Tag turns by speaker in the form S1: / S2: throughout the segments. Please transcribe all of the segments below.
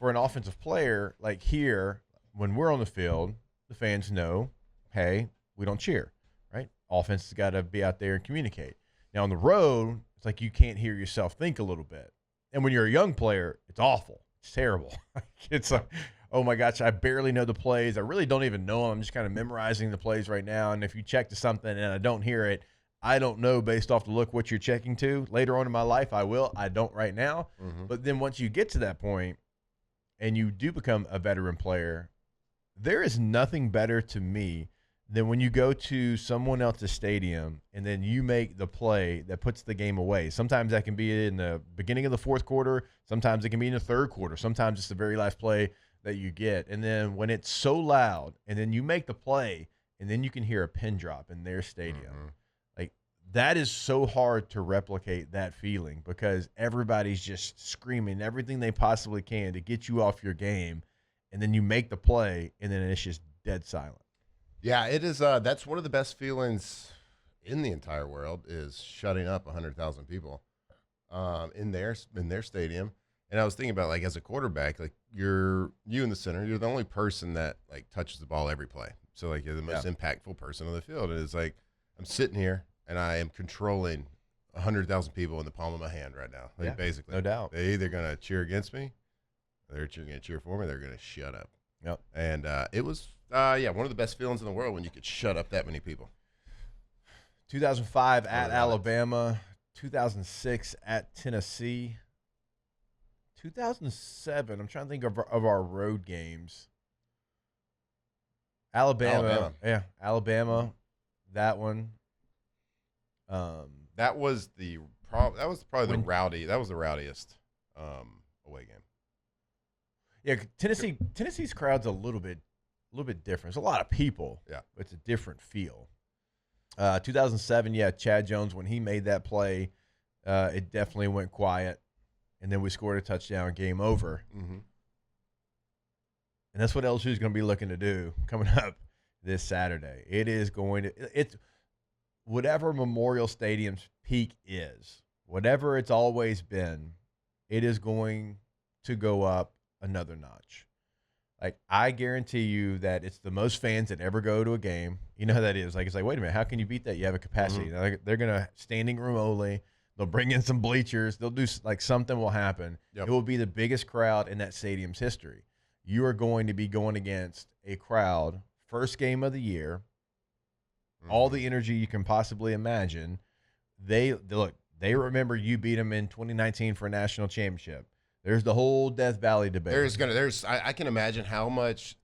S1: for an offensive player, like here, when we're on the field, the fans know, hey, we don't cheer, right? Offense has got to be out there and communicate. Now on the road, it's like you can't hear yourself think a little bit. And when you're a young player, it's awful. It's terrible. It's like, oh my gosh, I barely know the plays. I really don't even know them. I'm just kind of memorizing the plays right now. And if you check to something and I don't hear it, I don't know based off the look what you're checking to. Later on in my life, I will. I don't right now.
S2: Mm-hmm.
S1: But then once you get to that point and you do become a veteran player, there is nothing better to me than when you go to someone else's stadium and then you make the play that puts the game away. Sometimes that can be in the beginning of the fourth quarter. Sometimes it can be in the third quarter. Sometimes it's the very last play that you get. And then when it's so loud and then you make the play and then you can hear a pin drop in their stadium.
S2: Mm-hmm.
S1: Like that is so hard to replicate that feeling because everybody's just screaming everything they possibly can to get you off your game. And then you make the play and then it's just dead silent.
S2: Yeah, it is. That's one of the best feelings in the entire world is shutting up 100,000 people in their stadium. And I was thinking about like as a quarterback, like you in the center, you're the only person that like touches the ball every play. So like you're the most impactful person on the field. And it's like I'm sitting here and I am controlling 100,000 people in the palm of my hand right now. Like basically,
S1: no doubt.
S2: They're either gonna cheer against me, they're gonna cheer for me, they're gonna shut up.
S1: Yep.
S2: And it was. One of the best feelings in the world when you could shut up that many people.
S1: 2005 at Alabama, 2006 at Tennessee, 2007. I'm trying to think of our road games. Alabama. Yeah, Alabama. That one.
S2: That was probably the rowdiest away game.
S1: Yeah, Tennessee's crowd's a little bit different. It's a lot of people.
S2: Yeah.
S1: But it's a different feel. 2007, Chad Jones, when he made that play, it definitely went quiet. And then we scored a touchdown, game over.
S2: Mm-hmm.
S1: And that's what LSU is going to be looking to do coming up this Saturday. It's whatever Memorial Stadium's peak is, whatever it's always been, it is going to go up another notch. Like, I guarantee you that it's the most fans that ever go to a game. You know how that is. Like, it's like, wait a minute, how can you beat that? You have a capacity.
S2: Mm-hmm.
S1: They're going to standing room only. They'll bring in some bleachers. They'll do, like, something will happen.
S2: Yep.
S1: It will be the biggest crowd in that stadium's history. You are going to be going against a crowd, first game of the year, all the energy you can possibly imagine. They remember you beat them in 2019 for a national championship. There's the whole Death Valley debate.
S2: I can imagine how much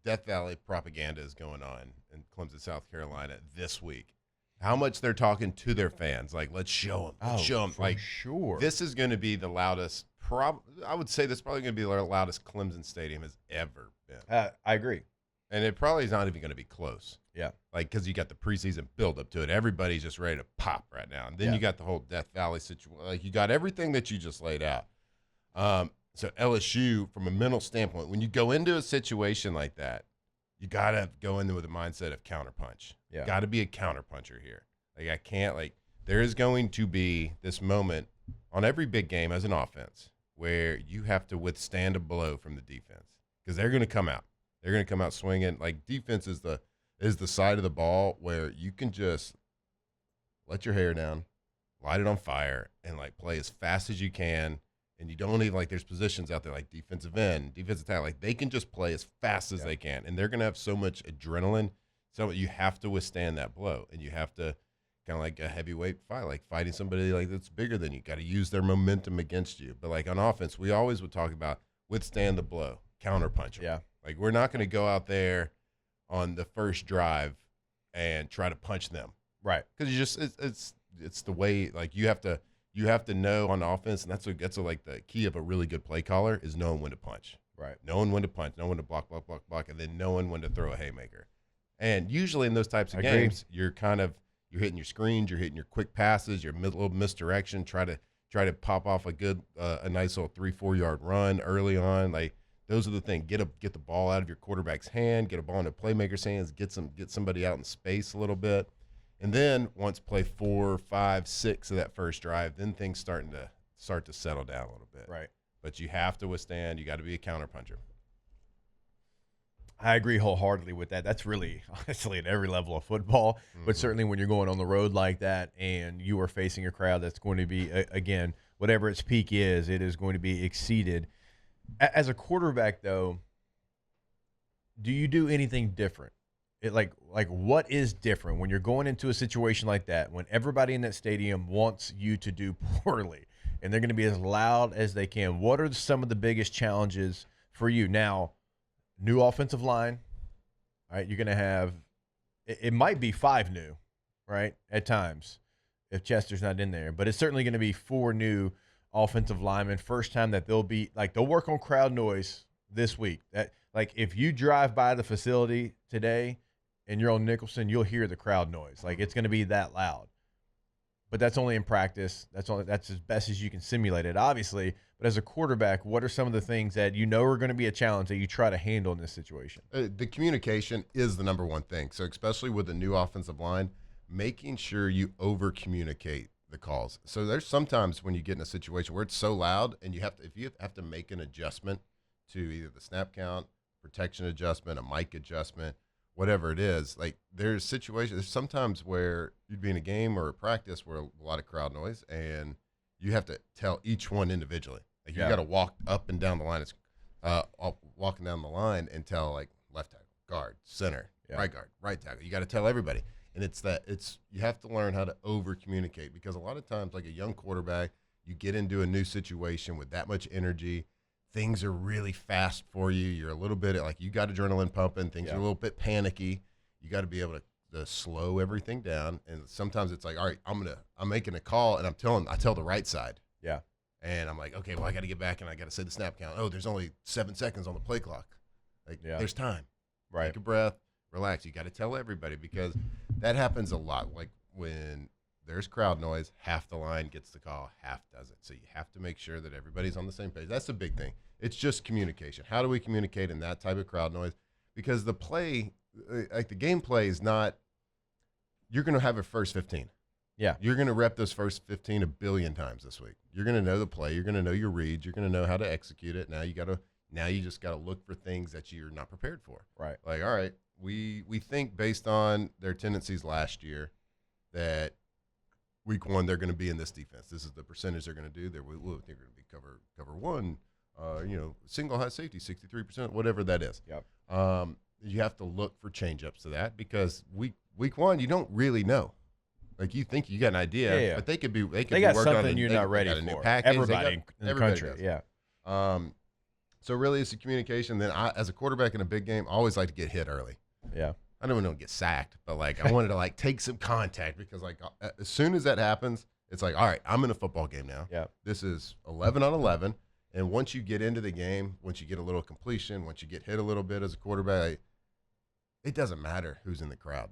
S2: Death Valley propaganda is going on in Clemson, South Carolina this week. How much they're talking to their fans. Like, let's show them. Let's show them. Like,
S1: sure.
S2: This is going to be the loudest. I would say this is probably going to be the loudest Clemson Stadium has ever been.
S1: I agree.
S2: And it probably is not even going to be close.
S1: Yeah.
S2: Like, because you got the preseason build up to it. Everybody's just ready to pop right now. And then you got the whole Death Valley situation. Like, you got everything that you just laid out. So LSU, from a mental standpoint, when you go into a situation like that, you got to go in with a mindset of counterpunch.
S1: Yeah.
S2: Got to be a counterpuncher here. There is going to be this moment on every big game as an offense where you have to withstand a blow from the defense because they're going to come out. They're going to come out swinging. Like, defense is the side of the ball where you can just let your hair down, light it on fire, and, like, play as fast as you can. And you don't even, like, there's positions out there like defensive end, defensive tackle. Like, they can just play as fast as they can. And they're going to have so much adrenaline. So you have to withstand that blow. And you have to kind of like a heavyweight fight, like fighting somebody like that's bigger than you. Got to use their momentum against you. But, like, on offense, we always would talk about withstand the blow, counterpunch them.
S1: Yeah.
S2: Like, we're not going to go out there on the first drive and try to punch them.
S1: Right.
S2: Because you just it's the way, like, you have to know on offense, and that's like the key of a really good play caller is knowing when to punch.
S1: Right.
S2: Knowing when to punch, knowing when to block, and then knowing when to throw a haymaker. And usually in those types of games, you're hitting your screens, you're hitting your quick passes, your little misdirection, try to pop off a nice little 3-4 yard run early on. Like, those are the things. Get the ball out of your quarterback's hand, get a ball into playmaker's hands, get somebody out in space a little bit. And then once play 4, 5, 6 of that first drive, then things start to settle down a little bit.
S1: Right.
S2: but you have to withstand. You got to be a counterpuncher.
S1: I agree wholeheartedly with that. That's really, honestly, at every level of football, but certainly when you're going on the road like that and you are facing a crowd that's going to be, again, whatever its peak is, it is going to be exceeded. As a quarterback, though, do you do anything different? Like what is different when you're going into a situation like that, when everybody in that stadium wants you to do poorly and they're going to be as loud as they can? What are some of the biggest challenges for you? Now, new offensive line, all right, you're going to have it might be 5 new, right, at times if Chester's not in there, but it's certainly going to be 4 new offensive linemen. First time that they'll work on crowd noise this week. That, like, if you drive by the facility today and you're on Nicholson, you'll hear the crowd noise. Like, it's going to be that loud. But that's only in practice. That's as best as you can simulate it, obviously. But as a quarterback, what are some of the things that you know are going to be a challenge that you try to handle in this situation?
S2: The communication is the number one thing. So especially with the new offensive line, making sure you over-communicate the calls. So there's sometimes when you get in a situation where it's so loud and if you have to make an adjustment to either the snap count, protection adjustment, a mic adjustment, whatever it is, like there's sometimes where you'd be in a game or a practice where a lot of crowd noise and you have to tell each one individually. Like you got to walk up and down the line. It's walking down the line and tell like left tackle, guard, center, right guard, right tackle. You got to tell everybody. And you have to learn how to over communicate, because a lot of times, like a young quarterback, you get into a new situation with that much energy. Things are really fast for you. You're a little bit you got adrenaline pumping. Things are a little bit panicky. You got to be able to slow everything down. And sometimes it's like, all right, I'm making a call and I tell the right side.
S1: Yeah.
S2: And I'm like, okay, well, I got to get back and I got to say the snap count. Oh, there's only 7 seconds on the play clock. There's time.
S1: Right.
S2: Take a breath, relax. You got to tell everybody, because that happens a lot. Like when there's crowd noise, half the line gets the call, half doesn't. So you have to make sure that everybody's on the same page. That's the big thing. It's just communication. How do we communicate in that type of crowd noise? Because the play, like the game play is not, you're going to have a first 15.
S1: Yeah.
S2: You're going to rep those first 15 a billion times this week. You're going to know the play. You're going to know your reads. You're going to know how to execute it. Now you just got to look for things that you're not prepared for.
S1: Right.
S2: Like, all right, we think based on their tendencies last year that week 1 they're going to be in this defense. This is the percentage they're going to do. They're going to be cover 1. Single high safety, 63%, whatever that is.
S1: Yep.
S2: You have to look for change-ups to that, because week 1 you don't really know. Like you think you got an idea, but they could be
S1: they
S2: be
S1: got
S2: working
S1: something
S2: on
S1: you're not ready for.
S2: New package.
S1: Everybody in the country,
S2: does.
S1: yeah.
S2: So really, it's the communication. Then as a quarterback in a big game, I always like to get hit early.
S1: Yeah.
S2: I don't want to get sacked, but I wanted to take some contact, because as soon as that happens, it's like, all right, I'm in a football game now.
S1: Yeah.
S2: This is 11 on 11. And once you get into the game, once you get a little completion, once you get hit a little bit as a quarterback, it doesn't matter who's in the crowd.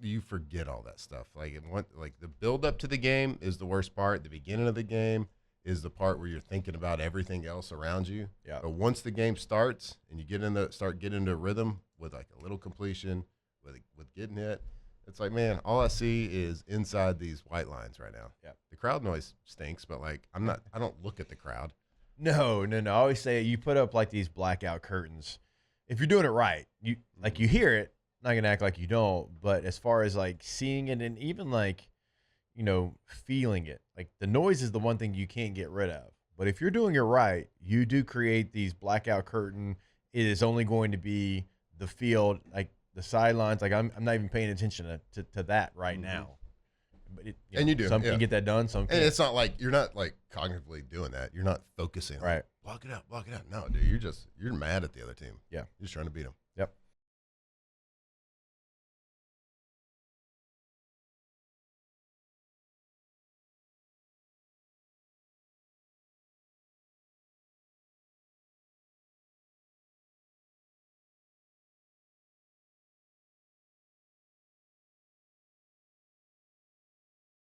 S2: You forget all that stuff. The build up to the game is the worst part. The beginning of the game is the part where you're thinking about everything else around you.
S1: Yeah.
S2: But once the game starts and you start getting into a rhythm with a little completion, with getting hit, it's like, man, all I see is inside these white lines right now.
S1: Yeah.
S2: The crowd noise stinks, but I don't look at the crowd.
S1: No. I always say you put up these blackout curtains. If you're doing it right, you hear it. Not gonna act like you don't, but as far as seeing it and even feeling it, the noise is the one thing you can't get rid of. But if you're doing it right, you do create these blackout curtain. It is only going to be the field, the sidelines. I'm not even paying attention to that right now. But
S2: you do.
S1: Some can get that done. Some can't.
S2: And it's not you're not cognitively doing that. You're not focusing.
S1: Right.
S2: Block it out. No, dude, you're mad at the other team.
S1: Yeah.
S2: You're just trying to beat them.
S1: Yep.